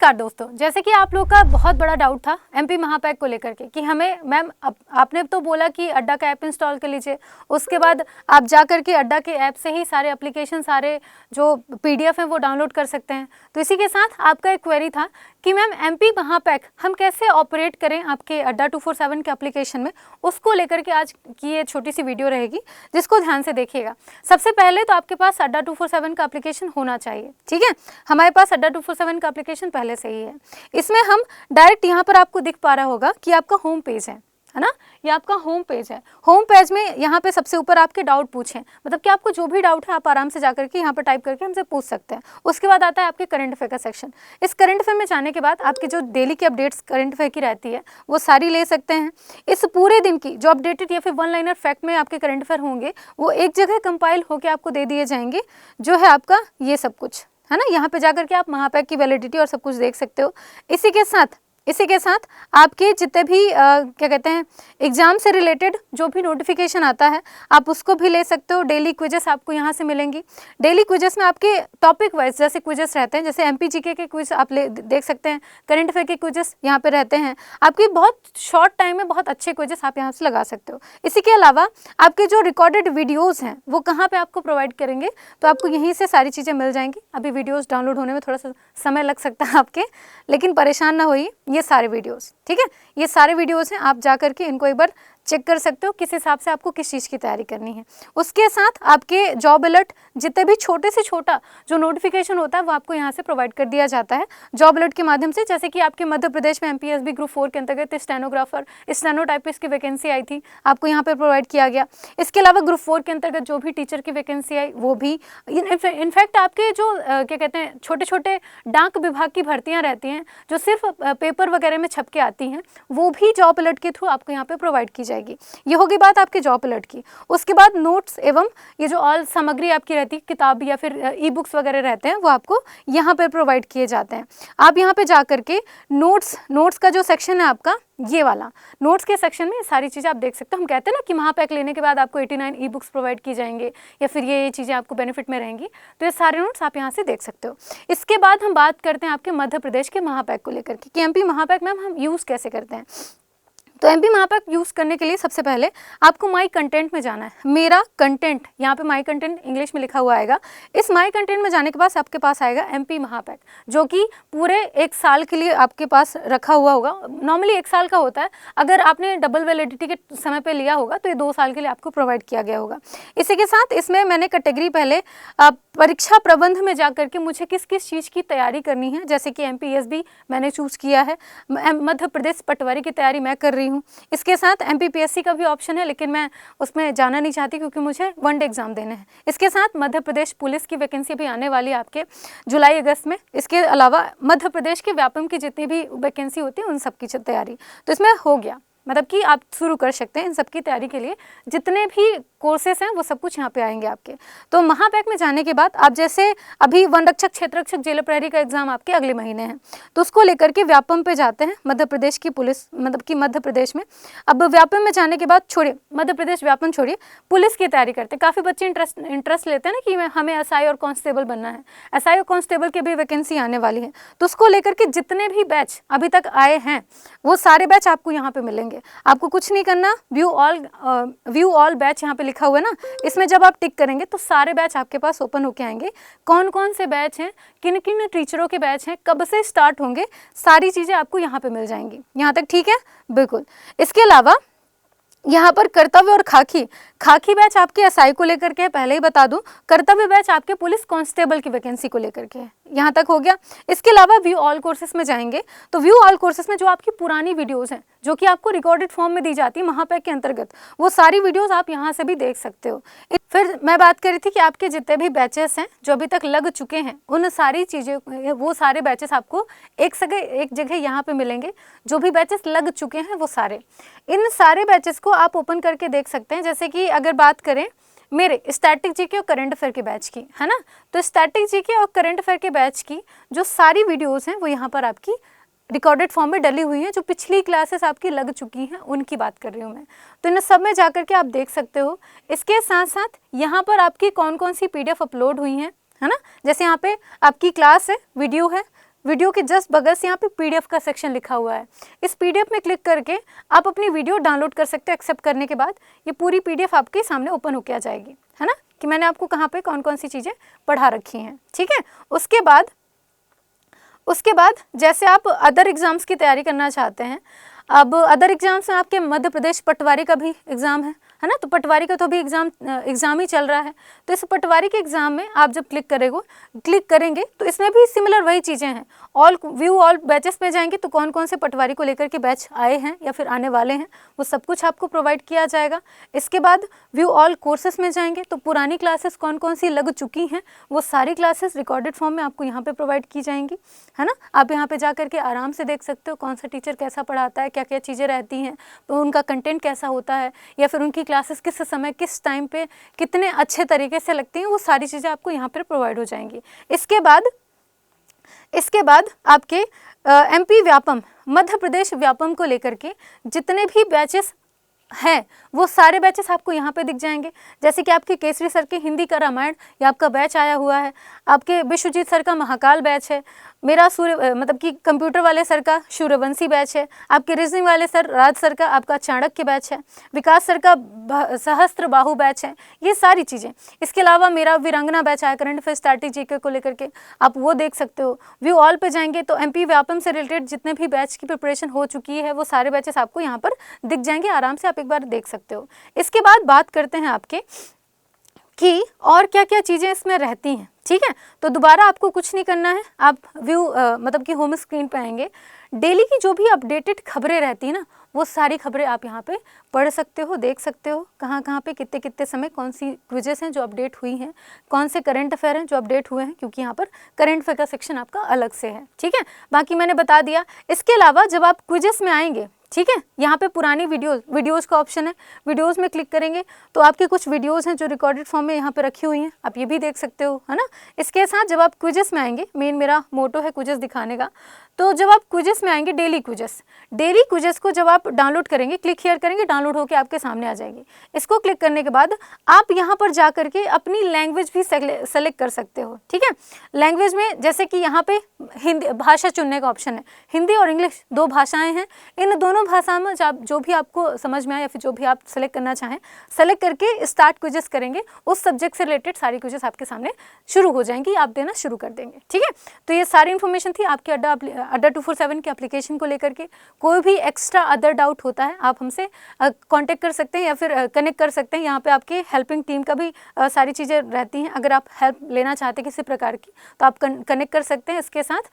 नमस्कार दोस्तों, जैसे कि आप लोग का बहुत बड़ा डाउट था एमपी महापैक को लेकर के कि हमें मैम आपने तो बोला कि अड्डा का ऐप इंस्टॉल कर लीजिए, उसके बाद आप जा कर के अड्डा के ऐप से ही सारे एप्लीकेशन सारे जो पीडीएफ हैं वो डाउनलोड कर सकते हैं। तो इसी के साथ आपका एक क्वेरी था कि मैम एमपी महापैक हम कैसे ऑपरेट करें आपके अड्डा 247 के एप्लीकेशन में, उसको लेकर के आज की ये छोटी सी वीडियो रहेगी जिसको ध्यान से देखिएगा। सबसे पहले तो आपके पास अड्डा 247 का एप्लीकेशन होना चाहिए, ठीक है। हमारे पास अड्डा 247 का एप्लीकेशन पहले से ही है। इसमें हम डायरेक्ट यहाँ पर आपको दिख पा रहा होगा कि आपका होम पेज है ना, ये आपका होम पेज है। होम पेज में यहाँ पे सबसे ऊपर आपके डाउट पूछें, मतलब कि आपको जो भी डाउट है आप आराम से जाकर के यहाँ पर टाइप करके हमसे पूछ सकते हैं। उसके बाद आता है आपके करंट अफेयर का सेक्शन। इस करंट अफेयर में जाने के बाद आपके जो डेली की अपडेट्स करंट अफेयर की रहती है वो सारी ले सकते हैं। इस पूरे दिन की जो अपडेटेड या फिर वन लाइनर फैक्ट में आपके करंट अफेयर होंगे वो एक जगह कंपाइल होकर आपको दे दिए जाएंगे, जो है आपका ये सब कुछ है ना। यहाँ पे जाकर के आप महापैक की वैलिडिटी और सब कुछ देख सकते हो। इसी के साथ आपके जितने भी क्या कहते हैं एग्जाम से रिलेटेड जो भी नोटिफिकेशन आता है आप उसको भी ले सकते हो। डेली क्विजेस आपको यहाँ से मिलेंगी। डेली क्विजेस में आपके टॉपिक वाइज जैसे क्विजेस रहते हैं, जैसे एमपीजीके के क्विज आप देख सकते हैं, करंट अफेयर के क्विजेस यहाँ पे रहते हैं। आपकी बहुत शॉर्ट टाइम में बहुत अच्छे क्विजेस आप यहाँ से लगा सकते हो। इसी के अलावा आपके जो रिकॉर्डेड वीडियोज़ हैं वो कहाँ पर आपको प्रोवाइड करेंगे, तो आपको यहीं से सारी चीज़ें मिल जाएंगी। अभी वीडियोज़ डाउनलोड होने में थोड़ा सा समय लग सकता है आपके, लेकिन परेशान ना होइए, ये सारे वीडियोस, ठीक है, ये सारे वीडियोस हैं। आप जा करके इनको एक बार चेक कर सकते हो किस हिसाब से आपको किस चीज़ की तैयारी करनी है। उसके साथ आपके जॉब अलर्ट जितने भी छोटे से छोटा जो नोटिफिकेशन होता है वो आपको यहाँ से प्रोवाइड कर दिया जाता है जॉब अलर्ट के माध्यम से। जैसे कि आपके मध्य प्रदेश में एमपीएसबी ग्रुप 4 के अंतर्गत स्टेनोग्राफर स्टेनोटाइपिस्ट की वैकेंसी आई थी, आपको यहाँ पर प्रोवाइड किया गया। इसके अलावा ग्रुप 4 के अंतर्गत जो भी टीचर की वैकेंसी आई वो भी, इनफैक्ट आपके जो क्या कहते हैं छोटे छोटे डाक विभाग की भर्तियाँ रहती हैं जो सिर्फ पेपर वगैरह में छप के आती हैं, वो भी जॉब अलर्ट के थ्रू आपको यहाँ पे प्रोवाइड की जाएगी। ये होगी बात आपके जॉब अलर्ट की। उसके बाद नोट्स एवं ये जो ऑल सामग्री आपकी रहती है, किताब या फिर ई बुक्स वगैरह रहते हैं, वो आपको यहाँ पे प्रोवाइड किए जाते हैं। आप यहाँ पे जा करके नोट्स का जो सेक्शन है आपका, ये वाला नोट्स के सेक्शन में सारी चीज़ें आप देख सकते हो। हम कहते हैं ना कि महापैक लेने के बाद आपको 89 ई बुक्स प्रोवाइड की जाएंगे या फिर ये चीज़ें आपको बेनिफिट में रहेंगी, तो ये सारे नोट्स आप यहाँ से देख सकते हो। इसके बाद हम बात करते हैं आपके मध्य प्रदेश के महापैक को लेकर के कि एमपी महापैक मैम हम यूज़ कैसे करते हैं। तो एमपी महापैक यूज़ करने के लिए सबसे पहले आपको माई कंटेंट में जाना है। मेरा कंटेंट, यहाँ पे माई कंटेंट इंग्लिश में लिखा हुआ आएगा। इस माई कंटेंट में जाने के बाद आपके पास आएगा एमपी महापैक, जो कि पूरे 1 साल के लिए आपके पास रखा हुआ होगा। नॉर्मली 1 साल का होता है, अगर आपने डबल वैलिडिटी के समय पे लिया होगा तो ये 2 साल के लिए आपको प्रोवाइड किया गया होगा। इसी के साथ इसमें मैंने कैटेगरी पहले परीक्षा प्रबंध में जा करके मुझे किस किस चीज़ की तैयारी करनी है, जैसे कि एमपीएसबी मैंने चूज़ किया है, मध्य प्रदेश पटवारी की तैयारी मैं कर रही हूँ। इसके साथ एमपीपीएससी का भी ऑप्शन है, लेकिन मैं उसमें जाना नहीं चाहती क्योंकि मुझे वन डे एग्जाम देने हैं। इसके साथ मध्य प्रदेश पुलिस की वैकेंसी भी आने वाली है आपके जुलाई अगस्त में। इसके अलावा मध्य प्रदेश के व्यापम की जितनी भी वैकेंसी होती है उन सब की तैयारी तो इसमें हो गया, मतलब कि आप शुरू कर सकते हैं इन सब की तैयारी के लिए। जितने भी कोर्सेस हैं वो सब कुछ यहाँ पे आएंगे आपके। तो महापैक में जाने के बाद आप जैसे अभी वन रक्षक क्षेत्र रक्षक जेल प्रहरी का एग्जाम आपके अगले महीने हैं, तो उसको लेकर के व्यापम पे जाते हैं मध्य प्रदेश की पुलिस, मतलब कि मध्य प्रदेश में। अब व्यापम में जाने के बाद छोड़िए मध्य प्रदेश व्यापम छोड़िए, पुलिस की तैयारी करते हैं। काफ़ी बच्चे इंटरेस्ट लेते हैं ना कि हमें एसआई और कांस्टेबल बनना है। एसआई और कांस्टेबल की भी वैकेंसी आने वाली है, तो उसको लेकर के जितने भी बैच अभी तक आए हैं वो सारे बैच आपको यहाँ पे मिलेंगे। आपको कुछ नहीं करना, व्यू ऑल बैच यहाँ पे लिखा हुआ है ना, इसमें जब आप टिक करेंगे तो सारे बैच आपके पास ओपन होके आएंगे। कौन कौन से बैच हैं, किन किन टीचरों के बैच हैं, कब से स्टार्ट होंगे, सारी चीज़ें आपको यहाँ पे मिल जाएंगी। यहाँ तक ठीक है, बिल्कुल। इसके अलावा यहाँ पर कर्तव्य और खाकी बैच आपके एसआई को लेकर के, पहले ही बता दूं, कर्तव्य बैच आपके पुलिस कांस्टेबल की वैकेंसी को लेकर के है। यहाँ तक हो गया। इसके अलावा व्यू ऑल कोर्सेज में जाएंगे तो व्यू ऑल कोर्सेज में जो आपकी पुरानी वीडियोस हैं जो कि आपको रिकॉर्डेड फॉर्म में दी जाती है महापैक के अंतर्गत, वो सारी वीडियोस आप यहाँ से भी देख सकते हो। फिर मैं बात करी थी कि आपके जितने भी बैचेस हैं जो अभी तक लग चुके हैं उन सारी चीज़ें, वो सारे बैचेस आपको एक जगह यहाँ पे मिलेंगे। जो भी बैचेस लग चुके हैं वो सारे, इन सारे बैचेस को आप ओपन करके देख सकते हैं। जैसे कि अगर बात करें मेरे स्टैटिक जीके और करंट अफेयर के बैच की, है ना, तो स्टैटिक जीके और करंट अफेयर के बैच की जो सारी वीडियोस हैं वो यहाँ पर आपकी रिकॉर्डेड फॉर्म में डली हुई हैं। जो पिछली क्लासेस आपकी लग चुकी हैं उनकी बात कर रही हूँ मैं, तो इन सब में जा कर के आप देख सकते हो। इसके साथ साथ यहाँ पर आपकी कौन कौन सी पीडीएफ अपलोड हुई हैं, है ना, जैसे यहाँ पे आपकी क्लास है, वीडियो है, वीडियो के जस्ट बगल से यहाँ पे PDF का सेक्शन लिखा हुआ है। इस PDF में क्लिक करके आप अपनी वीडियो डाउनलोड कर सकते हो। एक्सेप्ट करने के बाद ये पूरी PDF आपके सामने ओपन होकर आ जाएगी, है ना, कि मैंने आपको कहाँ पे कौन कौन सी चीज़ें पढ़ा रखी हैं। ठीक है, उसके बाद जैसे आप अदर एग्ज़ाम्स की तैयारी करना चाहते हैं, अब अदर एग्ज़ाम्स में आपके मध्य प्रदेश पटवारी का भी एग्ज़ाम है ना, तो पटवारी का तो भी एग्ज़ाम ही चल रहा है। तो इस पटवारी के एग्ज़ाम में आप जब क्लिक करेंगे तो इसमें भी सिमिलर वही चीज़ें हैं। व्यू ऑल बैचेस में जाएंगे तो कौन कौन से पटवारी को लेकर के बैच आए हैं या फिर आने वाले हैं वो सब कुछ आपको प्रोवाइड किया जाएगा। इसके बाद व्यू ऑल कोर्सेस में जाएंगे तो पुरानी क्लासेस कौन कौन सी लग चुकी हैं वो सारी क्लासेस रिकॉर्डेड फॉर्म में आपको यहाँ पे प्रोवाइड की जाएंगी, है ना। आप यहाँ पे जा करके आराम से देख सकते हो कौन सा टीचर कैसा पढ़ाता है, क्या क्या चीज़ें रहती हैं, तो उनका कंटेंट कैसा होता है, या फिर उनकी क्लासेस किस समय किस टाइम पे कितने अच्छे तरीके से लगती हैं, वो सारी चीज़ें आपको यहाँ पर प्रोवाइड हो जाएंगी। इसके बाद आपके MP व्यापम, मध्य प्रदेश व्यापम को लेकर के जितने भी बैचेस हैं वो सारे बैचेस आपको यहाँ पे दिख जाएंगे। जैसे कि आपके केसरी सर के हिंदी का रामायण ये आपका बैच आया हुआ है, आपके विश्वजीत सर का महाकाल बैच है, मेरा मतलब कि कंप्यूटर वाले सर का सूर्यवंशी बैच है, आपके रीजनिंग वाले सर राज सर का आपका चाणक्य बैच है, विकास सर का सहस्त्र बाहु बैच है, ये सारी चीज़ें। इसके अलावा मेरा वीरांगना बैच आया करंट अफेयर स्ट्रैटेजी को लेकर के, आप वो देख सकते हो। व्यू ऑल पे जाएंगे तो MP व्यापम से रिलेटेड जितने भी बैच की प्रिपरेशन हो चुकी है वो सारे बैचेस आपको यहाँ पर दिख जाएंगे, आराम से आप एक बार देख सकते हो। इसके बाद बात करते हैं आपके कि और क्या क्या चीज़ें इसमें रहती हैं। ठीक है, तो दोबारा आपको कुछ नहीं करना है, आप मतलब कि होम स्क्रीन पे आएंगे, डेली की जो भी अपडेटेड खबरें रहती हैं ना वो सारी खबरें आप यहाँ पे पढ़ सकते हो, देख सकते हो कहाँ कहाँ पे कितने कितने समय कौन सी क्विजेस हैं जो अपडेट हुई हैं, कौन से करंट अफेयर हैं जो अपडेट हुए हैं, क्योंकि यहाँ पर करंट अफेयर का सेक्शन आपका अलग से है। ठीक है, बाकी मैंने बता दिया। इसके अलावा जब आप क्विजेस में आएंगे, ठीक है, यहाँ पे पुरानी वीडियोज़ का ऑप्शन है, वीडियोज़ में क्लिक करेंगे तो आपके कुछ वीडियोज़ हैं जो रिकॉर्डेड फॉर्म में यहाँ पे रखी हुई हैं, आप ये भी देख सकते हो, है ना। इसके साथ जब आप क्विजेस में आएंगे, मेरा मोटो है क्विजेस दिखाने का, तो जब आप क्विजेस में आएंगे डेली क्विजेस को जब आप डाउनलोड करेंगे, क्लिक हियर करेंगे, डाउनलोड होकर आपके सामने आ जाएगी। इसको क्लिक करने के बाद आप यहाँ पर जा करके अपनी लैंग्वेज भी सेलेक्ट कर सकते हो। ठीक है, लैंग्वेज में जैसे कि यहाँ पे हिंदी भाषा चुनने का ऑप्शन है, हिंदी और इंग्लिश 2 भाषाएं हैं, इन दोनों भाषा में जो भी आपको समझ में आए या फिर जो भी आप सेलेक्ट करना चाहें, सेलेक्ट करके स्टार्ट क्विजेस करेंगे, उस सब्जेक्ट से रिलेटेड सारी क्विजेस आपके सामने शुरू हो जाएंगी, आप देना शुरू कर देंगे। ठीक है, तो ये सारी इन्फॉर्मेशन थी आपके अड्डा 247 के एप्लीकेशन को लेकर के। कोई भी एक्स्ट्रा अदर डाउट होता है आप हमसे कांटेक्ट कर सकते हैं या फिर कनेक्ट कर सकते हैं। यहाँ पे आपके हेल्पिंग टीम का भी सारी चीज़ें रहती हैं, अगर आप हेल्प लेना चाहते हैं किसी प्रकार की तो आप कनेक्ट कर सकते हैं। इसके साथ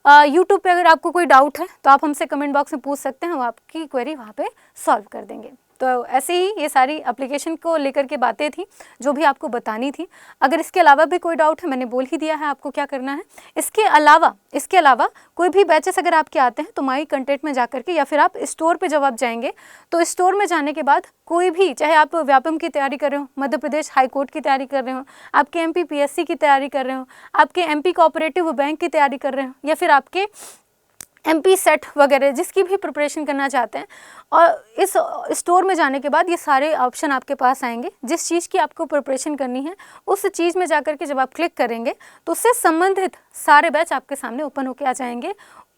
यूट्यूब पे अगर आपको कोई डाउट है तो आप हमसे कमेंट बॉक्स में पूछ सकते हैं, हम आपकी क्वेरी वहाँ पे सॉल्व कर देंगे। तो ऐसे ही ये सारी एप्लीकेशन को लेकर के बातें थी जो भी आपको बतानी थी। अगर इसके अलावा भी कोई डाउट है, मैंने बोल ही दिया है आपको क्या करना है। इसके अलावा कोई भी बैचेस अगर आपके आते हैं तो माई कंटेंट में जा करके या फिर आप स्टोर पे जब आप जाएंगे तो स्टोर में जाने के बाद कोई भी, चाहे आप व्यापम की तैयारी कर रहे हो, मध्य प्रदेश हाई कोर्ट की तैयारी कर रहे हो, आपके MP PSC की तैयारी कर रहे हो, आपके MP कोऑपरेटिव बैंक की तैयारी कर रहे हो, या फिर आपके MP सेट वगैरह जिसकी भी प्रिपरेशन करना चाहते हैं, और इस स्टोर में जाने के बाद ये सारे ऑप्शन आपके पास आएंगे। जिस चीज़ की आपको प्रिपरेशन करनी है उस चीज़ में जाकर के जब आप क्लिक करेंगे तो उससे संबंधित सारे बैच आपके सामने ओपन होके आ जाएंगे।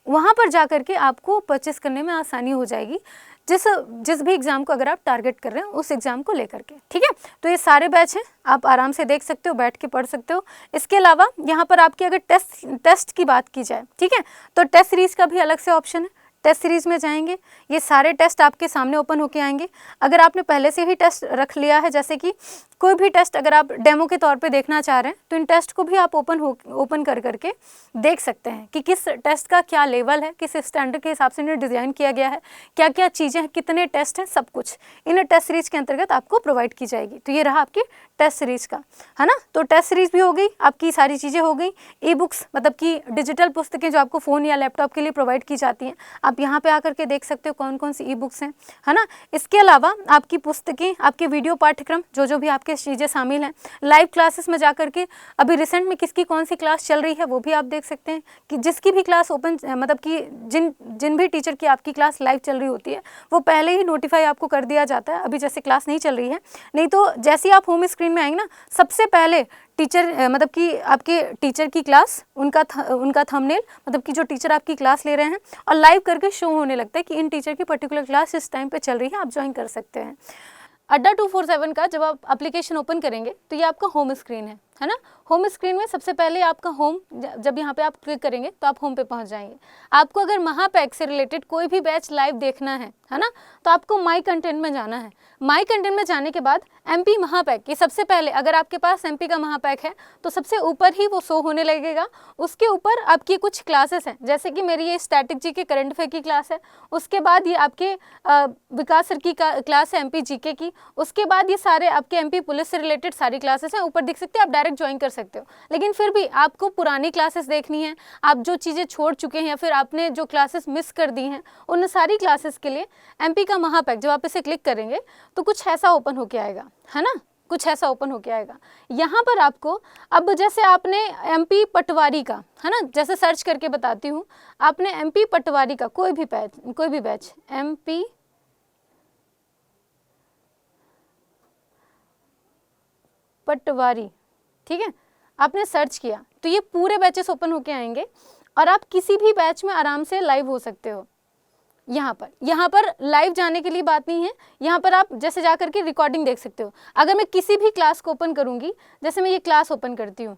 वहाँ पर जा कर के आपको परचेस करने में आसानी हो जाएगी, जिस भी एग्ज़ाम को अगर आप टारगेट कर रहे हैं उस एग्ज़ाम को लेकर के। ठीक है, तो ये सारे बैच हैं, आप आराम से देख सकते हो, बैठ के पढ़ सकते हो। इसके अलावा यहाँ पर आपकी अगर टेस्ट की बात की जाए, ठीक है, तो टेस्ट सीरीज़ का भी अलग से ऑप्शन है। टेस्ट सीरीज़ में जाएंगे, ये सारे टेस्ट आपके सामने ओपन होके आएंगे। अगर आपने पहले से ही टेस्ट रख लिया है, जैसे कि कोई भी टेस्ट अगर आप डेमो के तौर पे देखना चाह रहे हैं तो इन टेस्ट को भी आप ओपन कर करके देख सकते हैं कि किस टेस्ट का क्या लेवल है, किस स्टैंडर्ड के हिसाब से इन्हें डिज़ाइन किया गया है, क्या क्या चीज़ें हैं, कितने टेस्ट हैं, सब कुछ इन टेस्ट सीरीज़ के अंतर्गत आपको प्रोवाइड की जाएगी। तो ये रहा आपकी टेस्ट सीरीज़ का, है ना। तो टेस्ट सीरीज़ भी हो गई, आपकी सारी चीज़ें हो गई। ई बुक्स मतलब कि डिजिटल पुस्तकें जो आपको फ़ोन या लैपटॉप के लिए प्रोवाइड की जाती हैं, आप यहाँ पे आकर के देख सकते हो कौन कौन सी ई बुक्स हैं, है ना। इसके अलावा आपकी पुस्तकें, आपके वीडियो पाठ्यक्रम जो भी आपके आपके चीज़ें शामिल हैं। लाइव क्लासेस में जा करके अभी रिसेंट में किसकी कौन सी क्लास चल रही है वो भी आप देख सकते हैं कि जिसकी भी क्लास ओपन मतलब कि जिन भी टीचर की आपकी क्लास लाइव चल रही होती है वो पहले ही नोटिफाई आपको कर दिया जाता है। अभी जैसे क्लास नहीं चल रही है, नहीं तो जैसे ही आप होम स्क्रीन में आएंगे ना, सबसे पहले टीचर मतलब कि आपके टीचर की क्लास उनका थंबनेल मतलब कि जो टीचर आपकी क्लास ले रहे हैं और लाइव करके शो होने लगता है कि इन टीचर की पर्टिकुलर क्लास इस टाइम पे चल रही है, आप ज्वाइन कर सकते हैं। अड्डा 247 का जब आप एप्लीकेशन ओपन करेंगे तो ये आपका होम स्क्रीन है ना। होम स्क्रीन में सबसे पहले आपका होम, जब यहाँ पे आप क्लिक करेंगे तो आप होम पे पहुँच जाएंगे। आपको अगर महापैक से रिलेटेड कोई भी बैच लाइव देखना है ना, तो आपको माई कंटेंट में जाना है। माई कंटेंट में जाने के बाद MP महापैक, ये सबसे पहले अगर आपके पास MP का महापैक है तो सबसे ऊपर ही वो शो होने लगेगा। उसके ऊपर आपकी कुछ क्लासेस हैं, जैसे कि मेरी ये स्टैटिक जी के करंट अफेयर की क्लास है, उसके बाद ये आपके विकास सर की क्लास है MP GK की, उसके बाद ये सारे आपके MP पुलिस से रिलेटेड सारी क्लासेस हैं, ऊपर दिख सकते हैं, आप डायरेक्ट ज्वाइन कर सकते हो। लेकिन फिर भी आपको पुरानी क्लासेस देखनी है, आप जो चीज़ें छोड़ चुके हैं या फिर आपने जो क्लासेस मिस कर दी हैं, उन सारी क्लासेस के लिए MP का महापैक जब आप इसे क्लिक करेंगे तो कुछ ऐसा ओपन होके आएगा, है ना, कुछ ऐसा ओपन होके आएगा। यहाँ पर आपको अब जैसे आपने MP पटवारी का, है ना, जैसे सर्च करके बताती हूँ, आपने MP पटवारी का कोई भी बैच MP पटवारी, ठीक है, आपने सर्च किया तो ये पूरे बैचेस ओपन होके आएंगे और आप किसी भी बैच में आराम से लाइव हो सकते हो। यहाँ पर लाइव जाने के लिए बात नहीं है, यहाँ पर आप जैसे जा करके रिकॉर्डिंग देख सकते हो। अगर मैं किसी भी क्लास को ओपन करूँगी, जैसे मैं ये क्लास ओपन करती हूँ,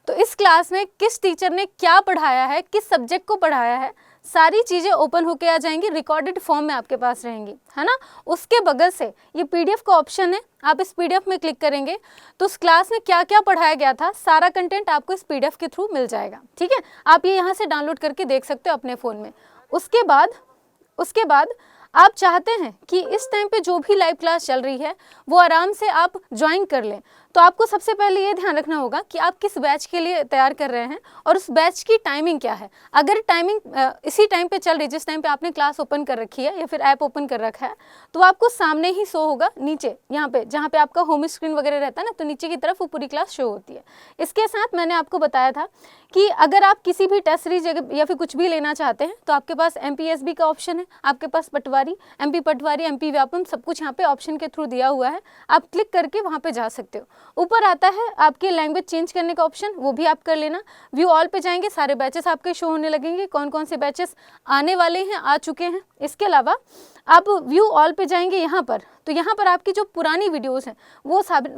तो इस क्लास में किस टीचर ने क्या पढ़ाया है, किस सब्जेक्ट को पढ़ाया है, सारी चीज़ें ओपन होके आ जाएंगी, रिकॉर्डेड फॉर्म में आपके पास रहेंगी, है ना। उसके बगल से ये PDF का ऑप्शन है, आप इस PDF में क्लिक करेंगे तो उस क्लास में क्या क्या पढ़ाया गया था, सारा कंटेंट आपको इस PDF के थ्रू मिल जाएगा, ठीक है। आप ये यहाँ से डाउनलोड करके देख सकते हो अपने फ़ोन में। उसके बाद आप चाहते हैं कि इस टाइम पे जो भी लाइव क्लास चल रही है वो आराम से आप ज्वाइन कर लें, तो आपको सबसे पहले ये ध्यान रखना होगा कि आप किस बैच के लिए तैयार कर रहे हैं और उस बैच की टाइमिंग क्या है। अगर टाइमिंग इसी टाइम पे चल रही, जिस टाइम पे आपने क्लास ओपन कर रखी है या फिर ऐप ओपन कर रखा है, तो आपको सामने ही शो होगा नीचे, यहाँ पे जहाँ पे आपका होम स्क्रीन वगैरह रहता है ना, तो नीचे की तरफ वो पूरी क्लास शो होती है। इसके साथ मैंने आपको बताया था कि अगर आप किसी भी टेस्ट सीरीज या फिर कुछ भी लेना चाहते हैं तो आपके पास MPSB का ऑप्शन है, आपके पास पटवारी, MP पटवारी, MP व्यापम, सब कुछ यहाँ पे ऑप्शन के थ्रू दिया हुआ है, आप क्लिक करके वहाँ पे जा सकते हो। ऊपर आता है आपके लैंग्वेज चेंज करने का ऑप्शन, वो भी आप कर लेना। व्यू ऑल पे जाएंगे, सारे बैचेस आपके शो होने लगेंगे, कौन कौन से बैचेस आने वाले हैं, आ चुके हैं। इसके अलावा आप व्यू ऑल पे जाएंगे यहाँ पर, तो यहाँ पर आपकी जो पुरानी वीडियोस हैं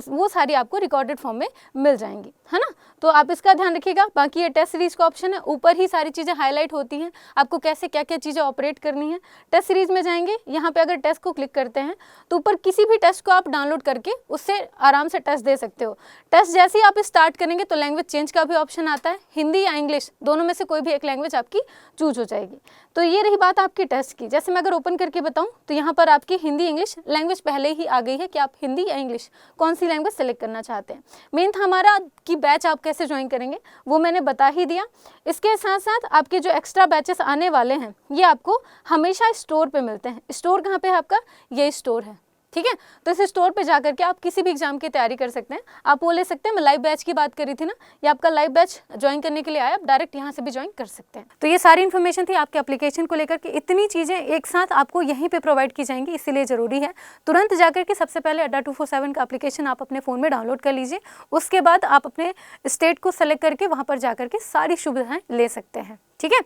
वो सारी आपको रिकॉर्डेड फॉर्म में मिल जाएंगी, है ना। तो आप इसका ध्यान रखिएगा। बाकी ये टेस्ट सीरीज का ऑप्शन है, ऊपर ही सारी चीज़ें हाईलाइट होती हैं, आपको कैसे क्या क्या चीज़ें ऑपरेट करनी है। टेस्ट सीरीज में जाएंगे, यहाँ पे अगर टेस्ट को क्लिक करते हैं तो ऊपर किसी भी टेस्ट को आप डाउनलोड करके उससे आराम से टेस्ट दे सकते हो। टेस्ट जैसे ही आप स्टार्ट करेंगे तो लैंग्वेज चेंज का भी ऑप्शन आता है, हिंदी या इंग्लिश दोनों में से कोई भी एक लैंग्वेज आपकी चूज हो जाएगी। तो ये रही बात आपकी टेस्ट की। जैसे मैं अगर ओपन करके बताऊँ तो यहाँ पर आपकी हिंदी इंग्लिश लैंग्वेज पहले ही आ गई है कि आप हिंदी या इंग्लिश कौन सी लैंग्वेज सेलेक्ट करना चाहते हैं। मेन था हमारा कि बैच आप कैसे ज्वाइन करेंगे, वो मैंने बता ही दिया। इसके साथ साथ आपके जो एक्स्ट्रा बैचेस आने वाले हैं ये आपको हमेशा स्टोर पे मिलते हैं। स्टोर कहाँ पे है आपका, ये स्टोर है, ठीक है। तो इस स्टोर पे जाकर के आप किसी भी एग्जाम की तैयारी कर सकते हैं, आप वो ले सकते हैं। मैं लाइव बैच की बात करी थी ना, ये आपका लाइव बैच ज्वाइन करने के लिए आया, आप डायरेक्ट यहाँ से भी ज्वाइन कर सकते हैं। तो ये सारी इन्फॉर्मेशन थी आपके एप्लीकेशन को लेकर के। इतनी चीज़ें एक साथ आपको यहीं पे प्रोवाइड की जाएंगी, इसीलिए ज़रूरी है तुरंत जाकर के सबसे पहले अड्डा 247 का एप्लीकेशन आप अपने फ़ोन में डाउनलोड कर लीजिए। उसके बाद आप अपने स्टेट को सेलेक्ट करके वहाँ पर जाकर के सारी सुविधाएँ ले सकते हैं, ठीक है।